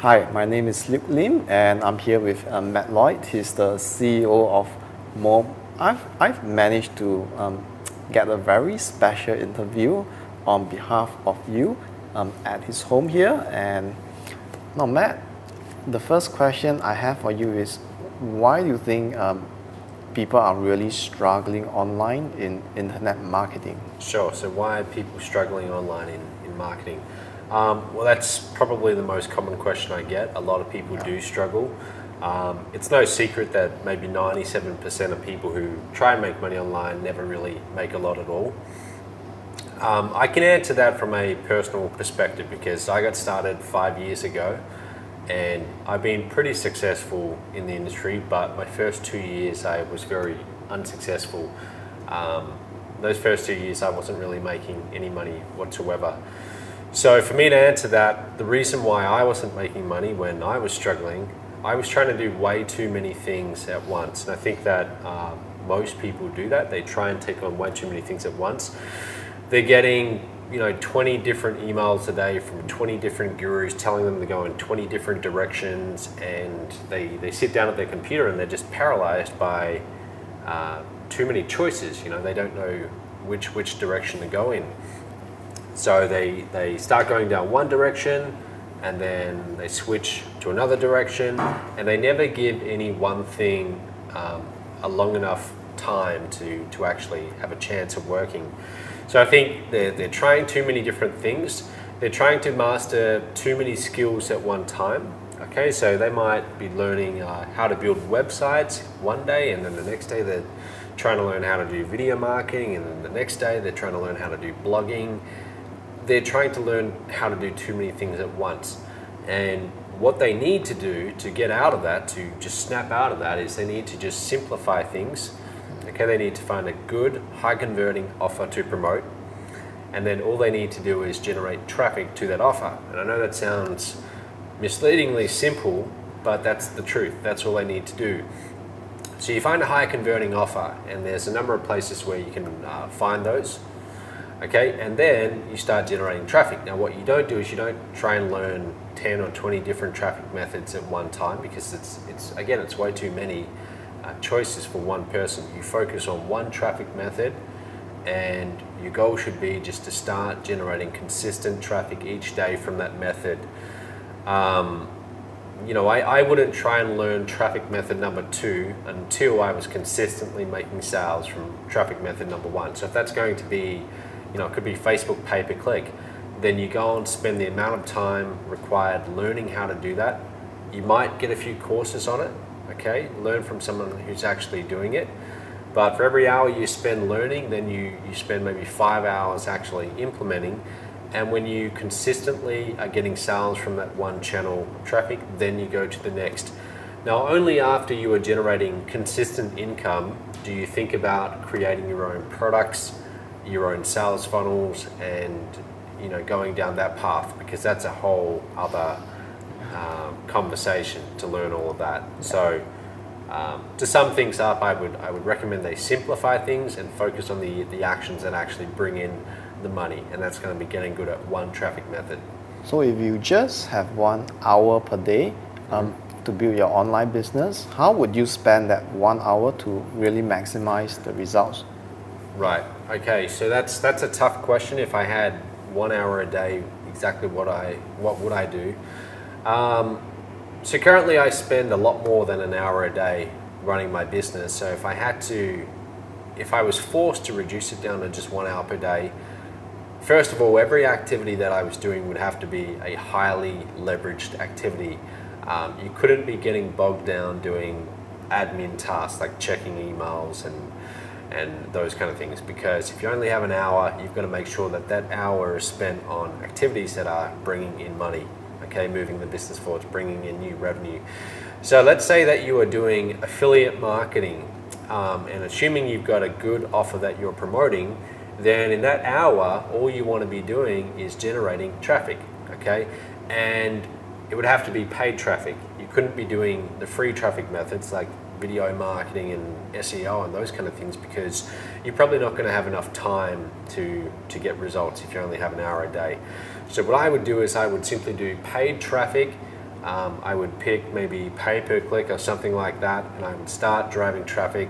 Hi, my name is Luke Lim, and I'm here with Matt Lloyd. He's the CEO of More. I've managed to get a very special interview on behalf of you at his home here. And now, Matt, the first question I have for you is, why do you think people are really struggling online in internet marketing? Sure. So why are people struggling online in marketing? Well, that's probably the most common question I get. A lot of people do struggle. It's no secret that maybe 97% of people who try and make money online never really make a lot at all. I can answer that from a personal perspective because I got started 5 years ago and I've been pretty successful in the industry, but my first 2 years I was very unsuccessful. Those first 2 years I wasn't really making any money whatsoever. So for me to answer that, the reason why I wasn't making money when I was struggling, I was trying to do way too many things at once. And I think that most people do that. They try and take on way too many things at once. They're getting 20 different emails a day from 20 different gurus telling them to go in 20 different directions, and they sit down at their computer and they're just paralyzed by too many choices. They don't know which direction to go in. So they start going down one direction and then they switch to another direction, and they never give any one thing a long enough time to actually have a chance of working. So I think they're trying too many different things. They're trying to master too many skills at one time. Okay, so they might be learning how to build websites one day, and then the next day they're trying to learn how to do video marketing, and then the next day they're trying to learn how to do blogging. They're trying to learn how to do too many things at once. And what they need to do to get out of that, to just snap out of that, is they need to just simplify things. Okay, they need to find a good, high converting offer to promote. And then all they need to do is generate traffic to that offer. And I know that sounds misleadingly simple, but that's the truth. That's all they need to do. So you find a high converting offer, and there's a number of places where you can find those. Okay, and then you start generating traffic. Now what you don't do is you don't try and learn 10 or 20 different traffic methods at one time, because it's way too many choices for one person. You focus on one traffic method, and your goal should be just to start generating consistent traffic each day from that method. I wouldn't try and learn traffic method number 2 until I was consistently making sales from traffic method number 1. So if that's going to be, it could be Facebook pay-per-click, then you go and spend the amount of time required learning how to do that. You might get a few courses on it, okay? Learn from someone who's actually doing it. But for every hour you spend learning, then you spend maybe 5 hours actually implementing. And when you consistently are getting sales from that one channel of traffic, then you go to the next. Now, only after you are generating consistent income do you think about creating your own products, your own sales funnels, and going down that path, because that's a whole other conversation to learn all of that. So to sum things up, I would recommend they simplify things and focus on the actions that actually bring in the money, and that's going to be getting good at one traffic method. So if you just have 1 hour per day to build your online business, how would you spend that 1 hour to really maximize the results? Right. Okay. So that's a tough question. If I had 1 hour a day, exactly what would I do? So currently I spend a lot more than an hour a day running my business. So if I was forced to reduce it down to just 1 hour per day, first of all, every activity that I was doing would have to be a highly leveraged activity. You couldn't be getting bogged down doing admin tasks like checking emails and those kind of things, because if you only have an hour, you've got to make sure that that hour is spent on activities that are bringing in money, okay, moving the business forward, bringing in new revenue. So let's say that you are doing affiliate marketing, and assuming you've got a good offer that you're promoting, then in that hour, all you want to be doing is generating traffic, okay? And it would have to be paid traffic. You couldn't be doing the free traffic methods like video marketing and SEO and those kind of things, because you're probably not going to have enough time to get results if you only have an hour a day. So what I would do is I would simply do paid traffic I would pick maybe pay per click or something like that, and I would start driving traffic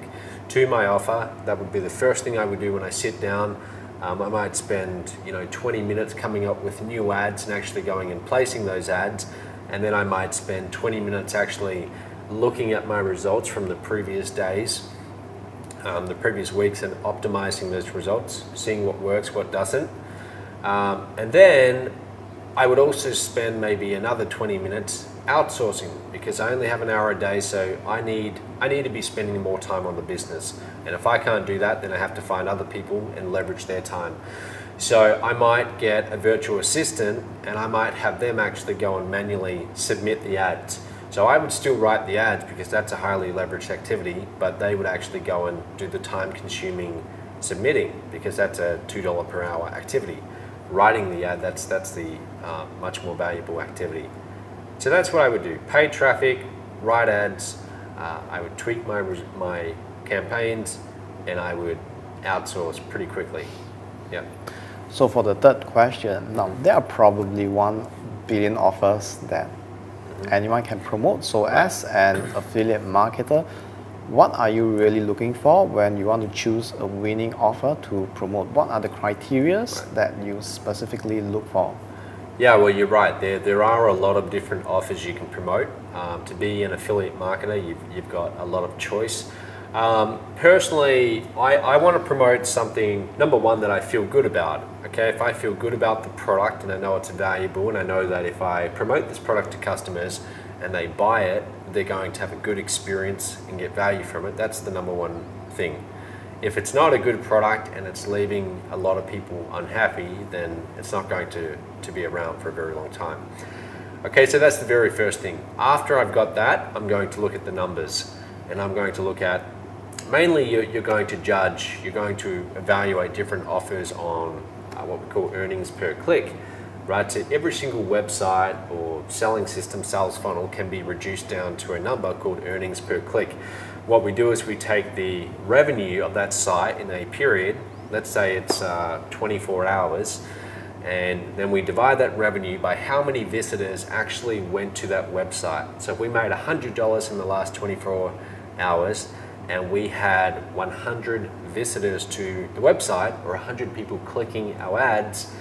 to my offer. That would be the first thing I would do when I sit down. I might spend 20 minutes coming up with new ads and actually going and placing those ads, and then I might spend 20 minutes actually looking at my results from the previous days, the previous weeks, and optimizing those results, seeing what works, what doesn't. And then I would also spend maybe another 20 minutes outsourcing, because I only have an hour a day, so I need to be spending more time on the business. And if I can't do that, then I have to find other people and leverage their time. So I might get a virtual assistant, and I might have them actually go and manually submit the ads. So I would still write the ads because that's a highly leveraged activity, but they would actually go and do the time-consuming submitting, because that's a $2 per hour activity. Writing the ad, that's the much more valuable activity. So that's what I would do: paid traffic, write ads. I would tweak my campaigns, and I would outsource pretty quickly. Yeah. So for the third question, now there are probably 1 billion offers that anyone can promote. So as an affiliate marketer, what are you really looking for when you want to choose a winning offer to promote? What are the criteria that you specifically look for? Yeah, well, you're right. There are a lot of different offers you can promote. To be an affiliate marketer, you've got a lot of choice. Personally, I want to promote something, number one, that I feel good about. Okay, if I feel good about the product and I know it's valuable, and I know that if I promote this product to customers and they buy it, they're going to have a good experience and get value from it. That's the number one thing. If it's not a good product and it's leaving a lot of people unhappy, then it's not going to be around for a very long time. Okay, so that's the very first thing. After I've got that, I'm going to look at the numbers, and I'm going to look at, mainly you're going to judge, you're going to evaluate different offers on what we call earnings per click. Right, so every single website or selling system, sales funnel, can be reduced down to a number called earnings per click. What we do is we take the revenue of that site in a period, let's say it's 24 hours, and then we divide that revenue by how many visitors actually went to that website. So if we made $100 in the last 24 hours and we had 100 visitors to the website, or 100 people clicking our ads,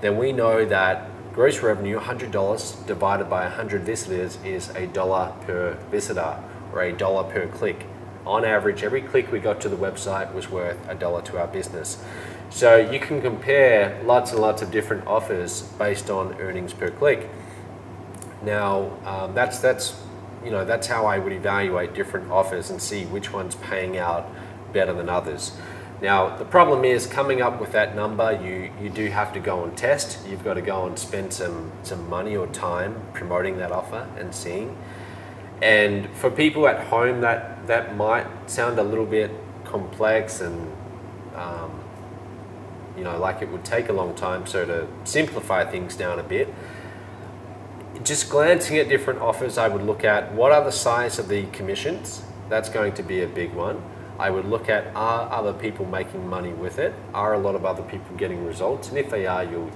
then we know that gross revenue, $100 divided by 100 visitors, is $1 per visitor, or $1 per click. On average, every click we got to the website was worth $1 to our business. So you can compare lots and lots of different offers based on earnings per click. Now, that's how I would evaluate different offers and see which one's paying out better than others. Now, the problem is, coming up with that number, you do have to go and test. You've got to go and spend some money or time promoting that offer and seeing. And for people at home, that might sound a little bit complex and like it would take a long time. So to simplify things down a bit, just glancing at different offers, I would look at what are the size of the commissions. That's going to be a big one. I would look at, are other people making money with it? Are a lot of other people getting results? And if they are, you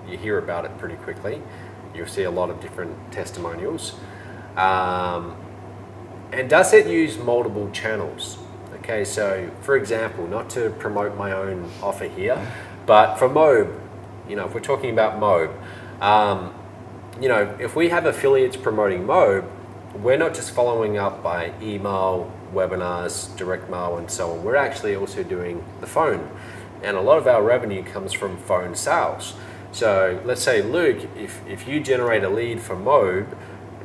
hear about it pretty quickly. You'll see a lot of different testimonials. And does it use multiple channels? Okay, so for example, not to promote my own offer here, but for Mob, if we're talking about Mob, if we have affiliates promoting Mob, we're not just following up by email, webinars, direct mail, and so on. We're actually also doing the phone. And a lot of our revenue comes from phone sales. So let's say, Luke, if you generate a lead for Mob,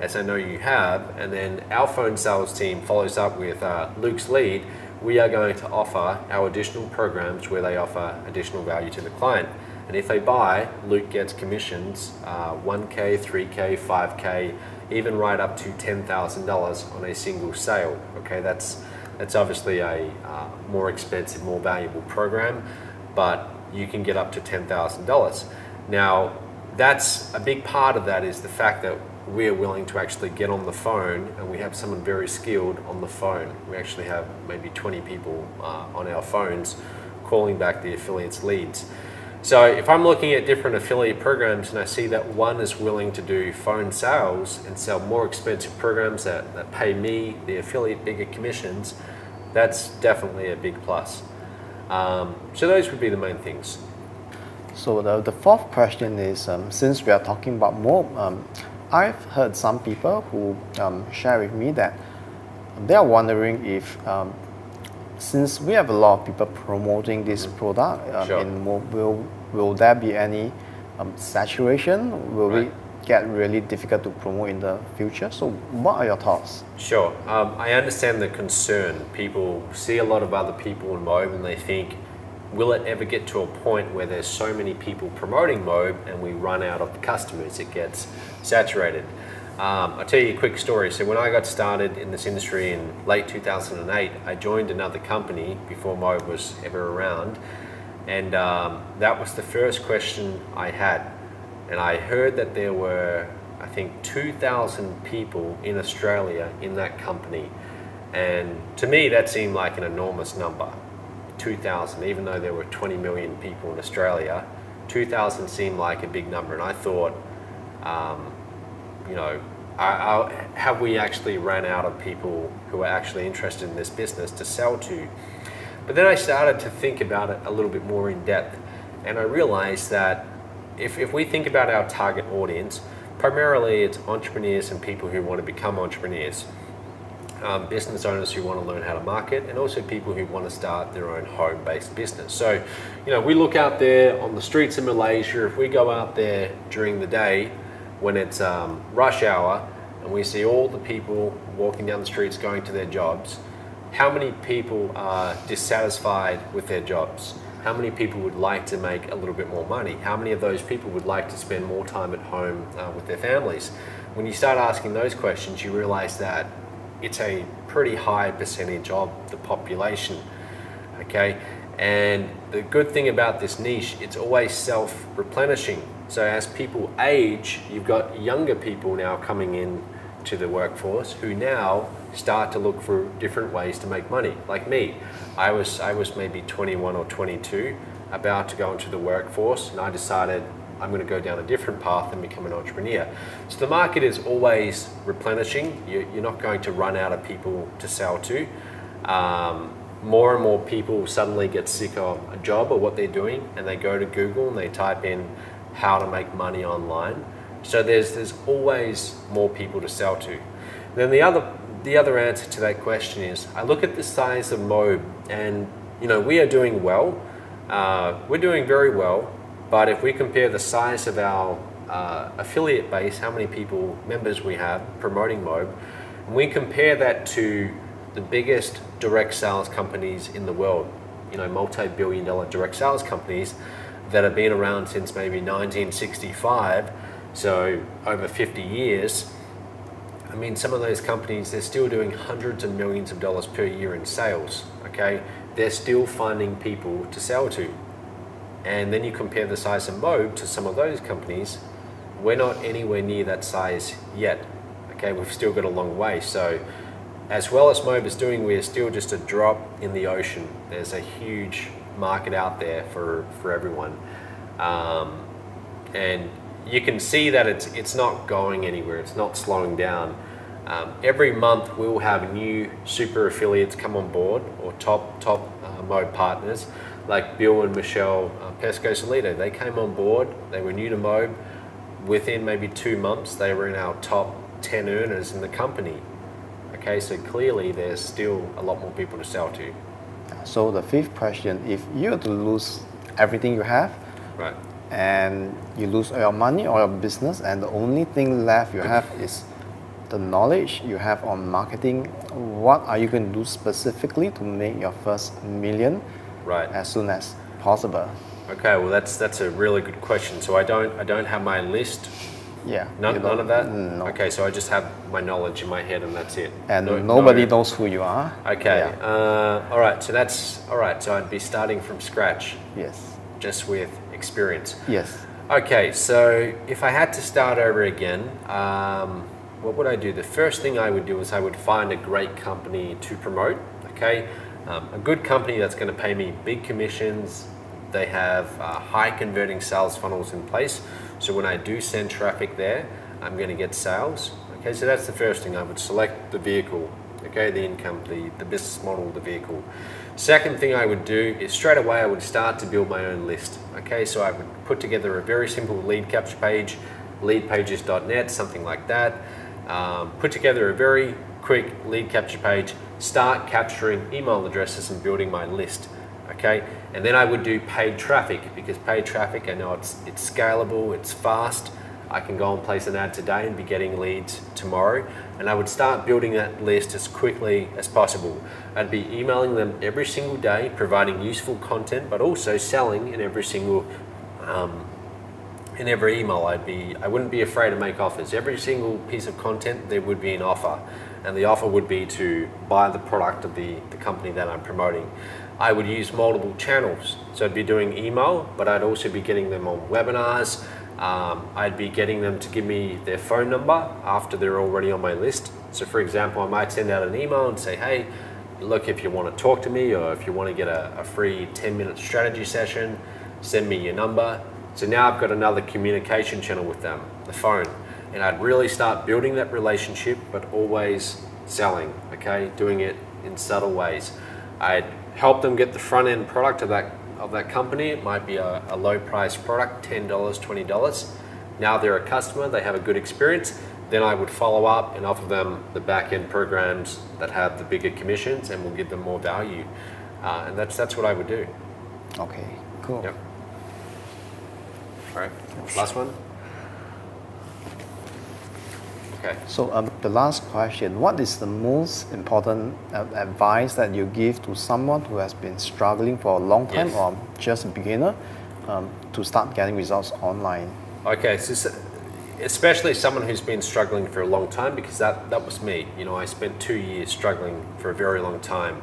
as I know you have, and then our phone sales team follows up with Luke's lead, we are going to offer our additional programs where they offer additional value to the client. And if they buy, Luke gets commissions, 1K, 3K, 5K, even right up to $10,000 on a single sale. Okay, that's obviously a more expensive, more valuable program, but you can get up to $10,000. Now, that's a big part of that is the fact that we're willing to actually get on the phone, and we have someone very skilled on the phone. We actually have maybe 20 people on our phones calling back the affiliates' leads. So if I'm looking at different affiliate programs and I see that one is willing to do phone sales and sell more expensive programs that pay me, the affiliate, bigger commissions, that's definitely a big plus. So those would be the main things. So the fourth question is, since we are talking about mob, I've heard some people who share with me that they are wondering if, since we have a lot of people promoting this product Sure. in mob, will there be any saturation? Will Right. it get really difficult to promote in the future? So what are your thoughts? Sure. I understand the concern. People see a lot of other people in MOBE and they think, will it ever get to a point where there's so many people promoting MOBE and we run out of customers, it gets saturated? I'll tell you a quick story. So when I got started in this industry in late 2008, I joined another company before MOBE was ever around. And that was the first question I had. And I heard that there were, I think, 2,000 people in Australia in that company. And to me, that seemed like an enormous number. 2,000, even though there were 20 million people in Australia, 2,000 seemed like a big number. And I thought, you know, have we actually ran out of people who are actually interested in this business to sell to? But then I started to think about it a little bit more in depth. And I realized that if we think about our target audience, primarily it's entrepreneurs and people who want to become entrepreneurs. Business owners who want to learn how to market, and also people who want to start their own home-based business. So, you know, we look out there on the streets of Malaysia. If we go out there during the day when it's rush hour and we see all the people walking down the streets going to their jobs, how many people are dissatisfied with their jobs? How many people would like to make a little bit more money? How many of those people would like to spend more time at home with their families? When you start asking those questions, you realize that it's a pretty high percentage of the population, okay? And the good thing about this niche, it's always self-replenishing. So as people age, you've got younger people now coming in to the workforce who now start to look for different ways to make money. Like me, I was maybe 21 or 22, about to go into the workforce, and I decided I'm going to go down a different path and become an entrepreneur. So the market is always replenishing. You're not going to run out of people to sell to. More and more people suddenly get sick of a job or what they're doing, and they go to Google and they type in how to make money online. So there's always more people to sell to. Then the other answer to that question is, I look at the size of MOBE, and you know, we are doing well. We're doing very well. But if we compare the size of our affiliate base, how many people, members we have promoting MOBE, and we compare that to the biggest direct sales companies in the world, you know, multi-billion-dollar direct sales companies that have been around since maybe 1965, so over 50 years. I mean, some of those companies, they're still doing hundreds of millions of dollars per year in sales, okay? They're still finding people to sell to. And then you compare the size of MOBE to some of those companies, we're not anywhere near that size yet. Okay, we've still got a long way. So as well as MOBE is doing, we're still just a drop in the ocean. There's a huge market out there for everyone. And you can see that it's not going anywhere, it's not slowing down. Every month we'll have new super affiliates come on board, or top MOBE partners, like Bill and Michelle Pesco Solito. They came on board, they were new to MOBE. Within maybe 2 months, they were in our top 10 earners in the company. Okay, so clearly there's still a lot more people to sell to. So the fifth question, if you were to lose everything you have, right, and you lose your money or your business, and the only thing left you have is the knowledge you have on marketing, what are you going to do specifically to make your first million? Right. As soon as possible? Okay, well that's a really good question. So I don't have my list. Yeah. None of that? No. Okay, so I just have my knowledge in my head and that's it. And nobody knows who you are. Okay. Yeah. All right. So I'd be starting from scratch. Yes. Just with experience. Yes. Okay. So if I had to start over again, what would I do? The first thing I would do is I would find a great company to promote. Okay. A good company that's going to pay me big commissions, they have high converting sales funnels in place. So when I do send traffic there, I'm going to get sales. Okay, so that's the first thing. I would select the vehicle, okay, the income, the business model, the vehicle. Second thing I would do is straight away I would start to build my own list. Okay, so I would put together a very simple lead capture page, leadpages.net, something like that. Put together a very quick lead capture page, start capturing email addresses and building my list. Okay, and then I would do paid traffic, because paid traffic, I know it's scalable, it's fast. I can go and place an ad today and be getting leads tomorrow, and I would start building that list as quickly as possible. I'd be emailing them every single day, providing useful content, but also selling in every single in every email. I wouldn't be afraid to make offers. Every single piece of content there would be an offer, and the offer would be to buy the product of the company that I'm promoting. I would use multiple channels, so I'd be doing email, but I'd also be getting them on webinars. I'd be getting them to give me their phone number after they're already on my list. So for example, I might send out an email and say, hey, look, if you want to talk to me, or if you want to get a free 10-minute strategy session, send me your number. So now I've got another communication channel with them, the phone. And I'd really start building that relationship, but always selling, okay? Doing it in subtle ways. I'd help them get the front end product of that company. It might be a low price product, $10, $20. Now they're a customer, they have a good experience. Then I would follow up and offer them the back end programs that have the bigger commissions and will give them more value. And that's what I would do. Okay, cool. Yep. All right, last one. Okay. So the last question, what is the most important advice that you give to someone who has been struggling for a long time, Yes. or just a beginner, to start getting results online? Okay, so especially someone who's been struggling for a long time, because that was me. You know, I spent 2 years struggling for a very long time.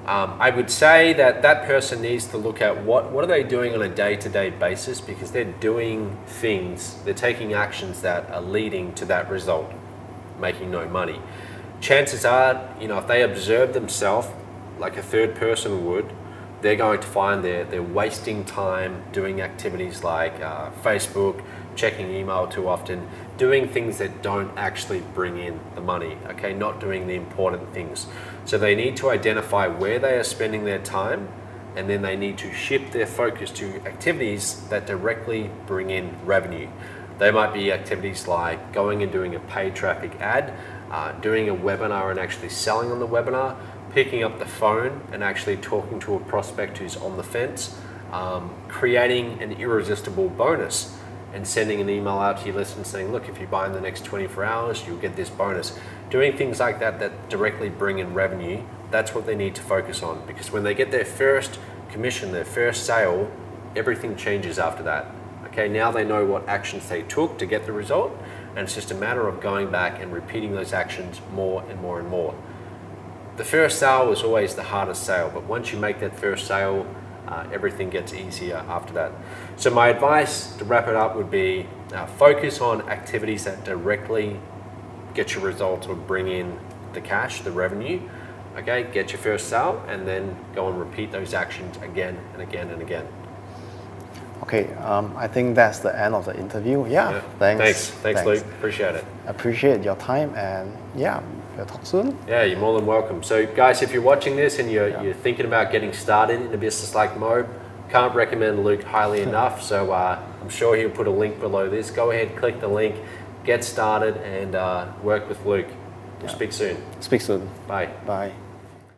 I would say that person needs to look at what are they doing on a day-to-day basis, because they're doing things, they're taking actions that are leading to that result, making no money. Chances are, you know, if they observe themselves like a third person would, they're going to find they're wasting time doing activities like Facebook, checking email too often, doing things that don't actually bring in the money, okay, not doing the important things. So they need to identify where they are spending their time, and then they need to shift their focus to activities that directly bring in revenue. They might be activities like going and doing a paid traffic ad, doing a webinar and actually selling on the webinar, picking up the phone and actually talking to a prospect who's on the fence, creating an irresistible bonus and sending an email out to your list and saying, look, if you buy in the next 24 hours, you'll get this bonus. Doing things like that directly bring in revenue, that's what they need to focus on, because when they get their first commission, their first sale, everything changes after that. Okay, now they know what actions they took to get the result, and it's just a matter of going back and repeating those actions more and more and more. The first sale is always the hardest sale, but once you make that first sale, everything gets easier after that. So my advice to wrap it up would be focus on activities that directly get your results or bring in the cash, the revenue. Okay, get your first sale and then go and repeat those actions again and again and again. Okay, I think that's the end of the interview. Yeah. Thanks, Luke. Appreciate it. Appreciate your time, and yeah, we'll talk soon. Yeah, you're more than welcome. So guys, if you're watching this and you're thinking about getting started in a business like Mob, can't recommend Luke highly enough. So I'm sure he'll put a link below this. Go ahead, click the link, get started, and work with Luke. We'll speak soon. Speak soon. Bye. Bye.